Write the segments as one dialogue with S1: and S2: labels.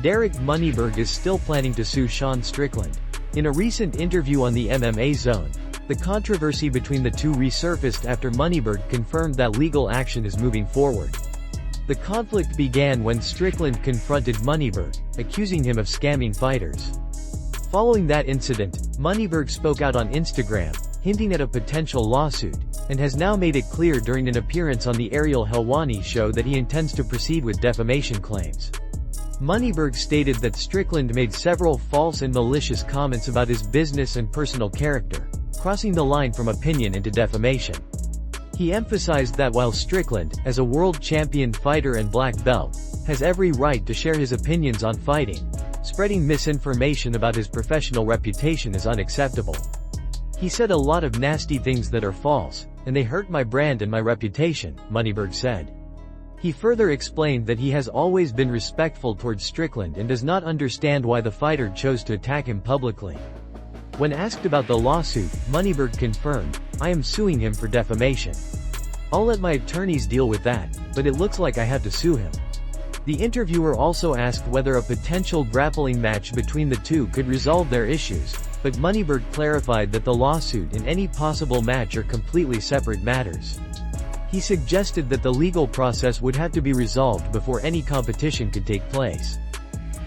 S1: Derek Moneyberg is still planning to sue Sean Strickland. In a recent interview on the MMA Zone, the controversy between the two resurfaced after Moneyberg confirmed that legal action is moving forward. The conflict began when Strickland confronted Moneyberg, accusing him of scamming fighters. Following that incident, Moneyberg spoke out on Instagram, hinting at a potential lawsuit, and has now made it clear during an appearance on the Ariel Helwani show that he intends to proceed with defamation claims. Moneyberg stated that Strickland made several false and malicious comments about his business and personal character, crossing the line from opinion into defamation. He emphasized that while Strickland, as a world champion fighter and black belt, has every right to share his opinions on fighting, spreading misinformation about his professional reputation is unacceptable. He said a lot of nasty things that are false, and they hurt my brand and my reputation, Moneyberg said. He further explained that he has always been respectful towards Strickland and does not understand why the fighter chose to attack him publicly. When asked about the lawsuit, Moneyberg confirmed, "I am suing him for defamation. I'll let my attorneys deal with that, but it looks like I have to sue him." The interviewer also asked whether a potential grappling match between the two could resolve their issues, but Moneyberg clarified that the lawsuit and any possible match are completely separate matters. He suggested that the legal process would have to be resolved before any competition could take place.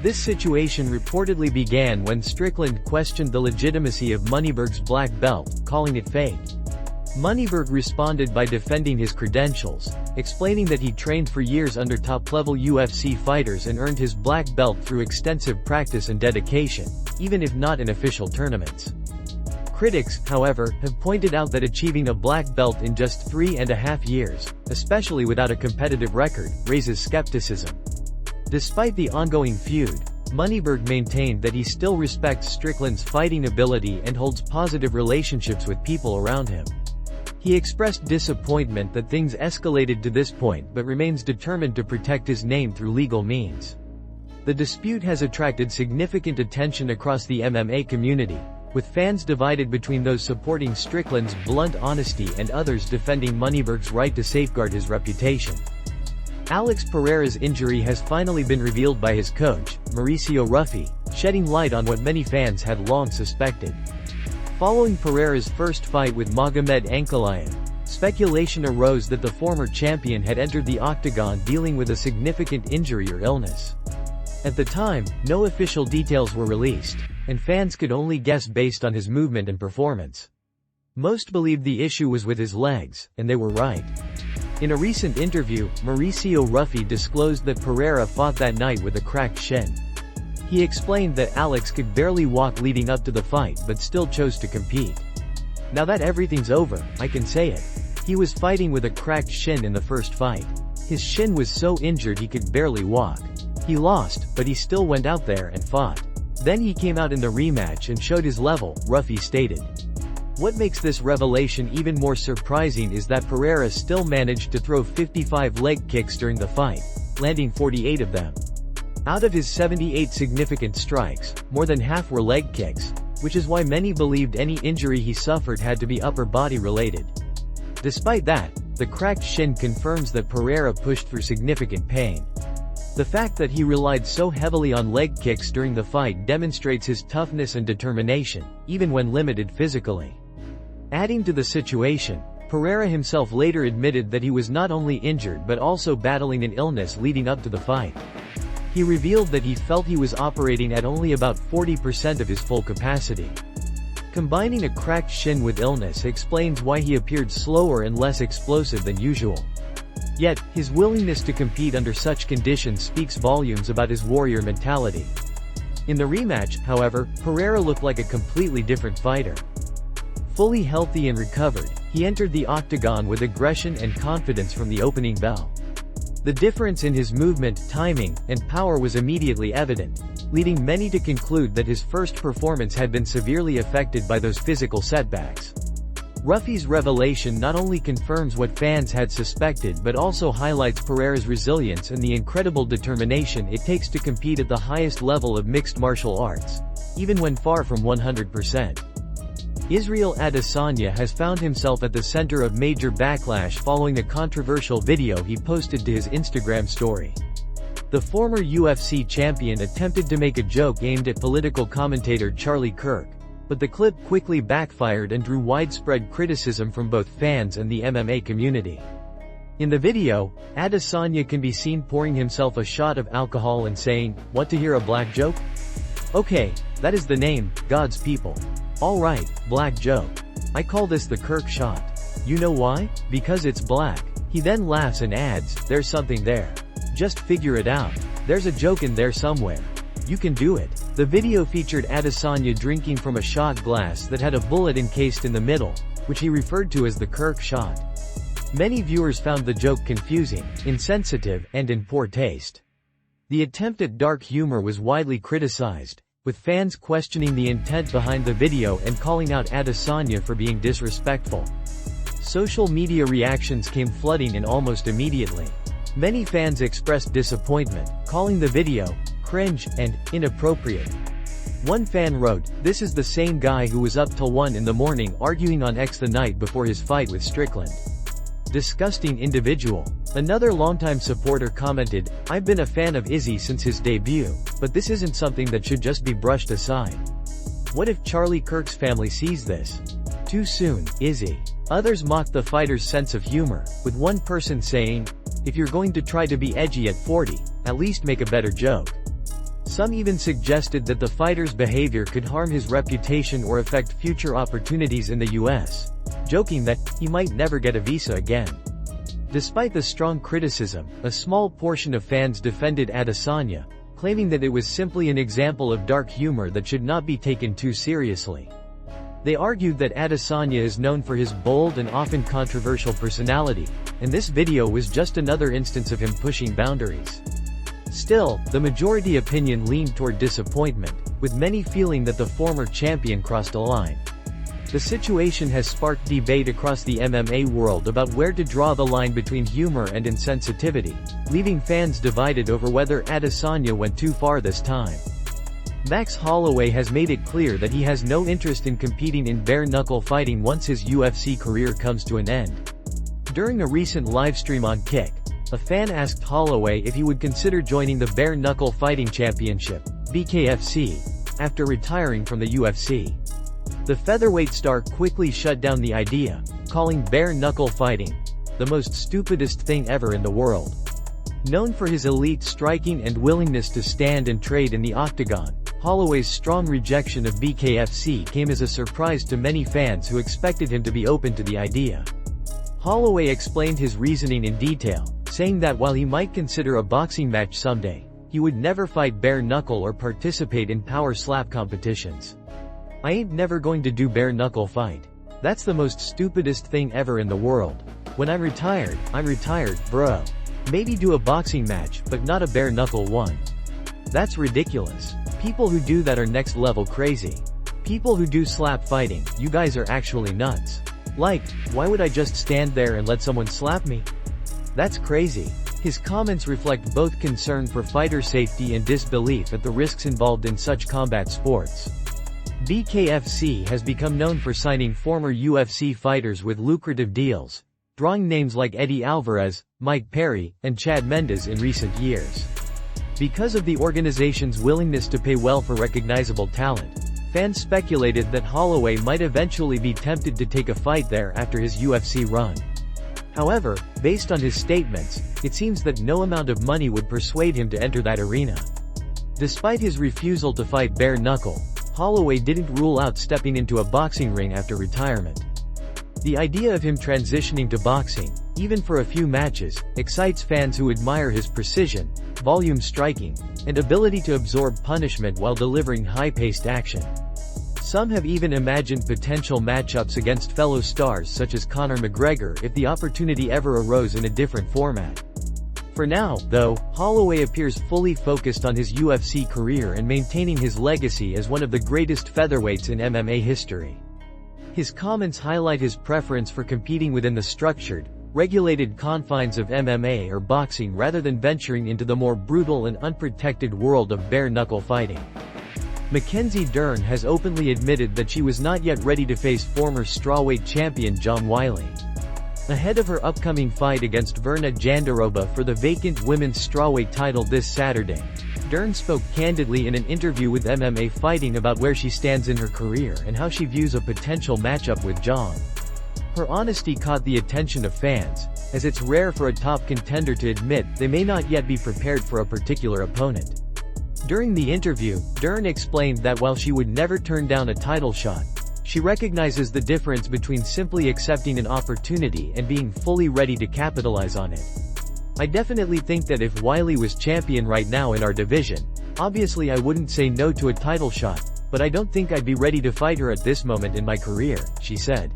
S1: This situation reportedly began when Strickland questioned the legitimacy of Moneyberg's black belt, calling it fake. Moneyberg responded by defending his credentials, explaining that he trained for years under top-level UFC fighters and earned his black belt through extensive practice and dedication, even if not in official tournaments. Critics, however, have pointed out that achieving a black belt in just 3.5 years, especially without a competitive record, raises skepticism. Despite the ongoing feud, Moneyberg maintained that he still respects Strickland's fighting ability and holds positive relationships with people around him. He expressed disappointment that things escalated to this point but remains determined to protect his name through legal means. The dispute has attracted significant attention across the MMA community, with fans divided between those supporting Strickland's blunt honesty and others defending Moneyberg's right to safeguard his reputation. Alex Pereira's injury has finally been revealed by his coach, Mauricio Ruffi, shedding light on what many fans had long suspected. Following Pereira's first fight with Magomed Ankalaev, speculation arose that the former champion had entered the octagon dealing with a significant injury or illness. At the time, no official details were released, and fans could only guess based on his movement and performance. Most believed the issue was with his legs, and they were right. In a recent interview, Mauricio Ruffi disclosed that Pereira fought that night with a cracked shin. He explained that Alex could barely walk leading up to the fight but still chose to compete. "Now that everything's over, I can say it. He was fighting with a cracked shin in the first fight. His shin was so injured he could barely walk. He lost, but he still went out there and fought. Then he came out in the rematch and showed his level," Ruffi stated. What makes this revelation even more surprising is that Pereira still managed to throw 55 leg kicks during the fight, landing 48 of them. Out of his 78 significant strikes, more than half were leg kicks, which is why many believed any injury he suffered had to be upper body related. Despite that, the cracked shin confirms that Pereira pushed through significant pain. The fact that he relied so heavily on leg kicks during the fight demonstrates his toughness and determination, even when limited physically. Adding to the situation, Pereira himself later admitted that he was not only injured but also battling an illness leading up to the fight. He revealed that he felt he was operating at only about 40% of his full capacity. Combining a cracked shin with illness explains why he appeared slower and less explosive than usual. Yet, his willingness to compete under such conditions speaks volumes about his warrior mentality. In the rematch, however, Pereira looked like a completely different fighter. Fully healthy and recovered, he entered the octagon with aggression and confidence from the opening bell. The difference in his movement, timing, and power was immediately evident, leading many to conclude that his first performance had been severely affected by those physical setbacks. Ruffi's revelation not only confirms what fans had suspected but also highlights Pereira's resilience and the incredible determination it takes to compete at the highest level of mixed martial arts, even when far from 100%. Israel Adesanya has found himself at the center of major backlash following a controversial video he posted to his Instagram story. The former UFC champion attempted to make a joke aimed at political commentator Charlie Kirk, but the clip quickly backfired and drew widespread criticism from both fans and the MMA community. In the video, Adesanya can be seen pouring himself a shot of alcohol and saying, "Want to hear a black joke? Okay, that is the name, God's people. Alright, black joke. I call this the Kirk shot. You know why? Because it's black." He then laughs and adds, "There's something there. Just figure it out. There's a joke in there somewhere. You can do it." The video featured Adesanya drinking from a shot glass that had a bullet encased in the middle, which he referred to as the Kirk shot. Many viewers found the joke confusing, insensitive, and in poor taste. The attempt at dark humor was widely criticized, with fans questioning the intent behind the video and calling out Adesanya for being disrespectful. Social media reactions came flooding in almost immediately. Many fans expressed disappointment, calling the video cringe and inappropriate. One fan wrote, "This is the same guy who was up till 1 in the morning arguing on X the night before his fight with Strickland. Disgusting individual." Another longtime supporter commented, "I've been a fan of Izzy since his debut, but this isn't something that should just be brushed aside. What if Charlie Kirk's family sees this? Too soon, Izzy." Others mocked the fighter's sense of humor, with one person saying, "If you're going to try to be edgy at 40, at least make a better joke." Some even suggested that the fighter's behavior could harm his reputation or affect future opportunities in the US, joking that he might never get a visa again. Despite the strong criticism, a small portion of fans defended Adesanya, claiming that it was simply an example of dark humor that should not be taken too seriously. They argued that Adesanya is known for his bold and often controversial personality, and this video was just another instance of him pushing boundaries. Still, the majority opinion leaned toward disappointment, with many feeling that the former champion crossed a line. The situation has sparked debate across the MMA world about where to draw the line between humor and insensitivity, leaving fans divided over whether Adesanya went too far this time. Max Holloway has made it clear that he has no interest in competing in bare-knuckle fighting once his UFC career comes to an end. During a recent livestream on Kick, a fan asked Holloway if he would consider joining the Bare Knuckle Fighting Championship, BKFC, after retiring from the UFC. The featherweight star quickly shut down the idea, calling bare knuckle fighting the most stupidest thing ever in the world. Known for his elite striking and willingness to stand and trade in the octagon, Holloway's strong rejection of BKFC came as a surprise to many fans who expected him to be open to the idea. Holloway explained his reasoning in detail, saying that while he might consider a boxing match someday, he would never fight bare knuckle or participate in power slap competitions. "I ain't never going to do bare knuckle fight. That's the most stupidest thing ever in the world. When I'm retired, bro. Maybe do a boxing match, but not a bare knuckle one. That's ridiculous. People who do that are next level crazy. People who do slap fighting, you guys are actually nuts. Like, why would I just stand there and let someone slap me? That's crazy." His comments reflect both concern for fighter safety and disbelief at the risks involved in such combat sports. BKFC has become known for signing former UFC fighters with lucrative deals, drawing names like Eddie Alvarez, Mike Perry, and Chad Mendes in recent years. Because of the organization's willingness to pay well for recognizable talent, fans speculated that Holloway might eventually be tempted to take a fight there after his UFC run. However, based on his statements, it seems that no amount of money would persuade him to enter that arena. Despite his refusal to fight bare knuckle, Holloway didn't rule out stepping into a boxing ring after retirement. The idea of him transitioning to boxing, even for a few matches, excites fans who admire his precision, volume striking, and ability to absorb punishment while delivering high-paced action. Some have even imagined potential matchups against fellow stars such as Conor McGregor if the opportunity ever arose in a different format. For now, though, Holloway appears fully focused on his UFC career and maintaining his legacy as one of the greatest featherweights in MMA history. His comments highlight his preference for competing within the structured, regulated confines of MMA or boxing rather than venturing into the more brutal and unprotected world of bare-knuckle fighting. Mackenzie Dern has openly admitted that she was not yet ready to face former strawweight champion John Wiley. Ahead of her upcoming fight against Verna Jandiroba for the vacant women's strawweight title this Saturday, Dern spoke candidly in an interview with MMA Fighting about where she stands in her career and how she views a potential matchup with Zhang. Her honesty caught the attention of fans, as it's rare for a top contender to admit they may not yet be prepared for a particular opponent. During the interview, Dern explained that while she would never turn down a title shot, she recognizes the difference between simply accepting an opportunity and being fully ready to capitalize on it. "I definitely think that if Wiley was champion right now in our division, obviously I wouldn't say no to a title shot, but I don't think I'd be ready to fight her at this moment in my career," she said.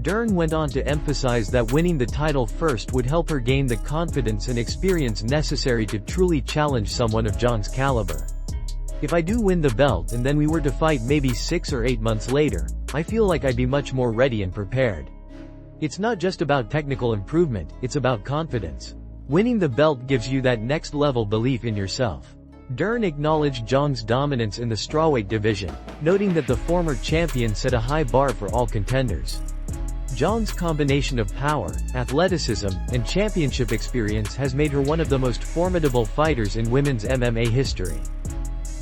S1: Dern went on to emphasize that winning the title first would help her gain the confidence and experience necessary to truly challenge someone of Zhang's caliber. "If I do win the belt and then we were to fight maybe 6 or 8 months later, I feel like I'd be much more ready and prepared. It's not just about technical improvement, it's about confidence. Winning the belt gives you that next level belief in yourself." Dern acknowledged Zhang's dominance in the strawweight division, noting that the former champion set a high bar for all contenders. Zhang's combination of power, athleticism, and championship experience has made her one of the most formidable fighters in women's MMA history.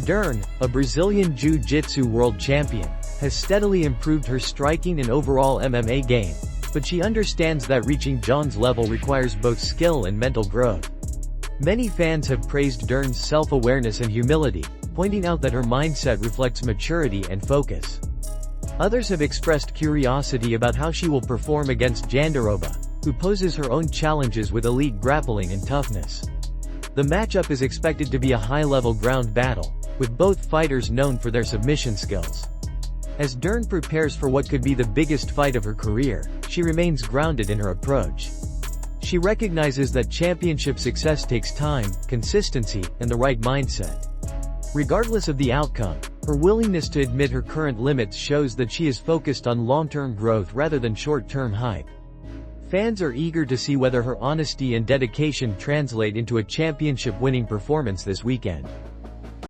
S1: Dern, a Brazilian Jiu-Jitsu world champion, has steadily improved her striking and overall MMA game, but she understands that reaching Zhang's level requires both skill and mental growth. Many fans have praised Dern's self-awareness and humility, pointing out that her mindset reflects maturity and focus. Others have expressed curiosity about how she will perform against Jandiroba, who poses her own challenges with elite grappling and toughness. The matchup is expected to be a high-level ground battle, with both fighters known for their submission skills. As Dern prepares for what could be the biggest fight of her career, she remains grounded in her approach. She recognizes that championship success takes time, consistency, and the right mindset. Regardless of the outcome, her willingness to admit her current limits shows that she is focused on long-term growth rather than short-term hype. Fans are eager to see whether her honesty and dedication translate into a championship-winning performance this weekend.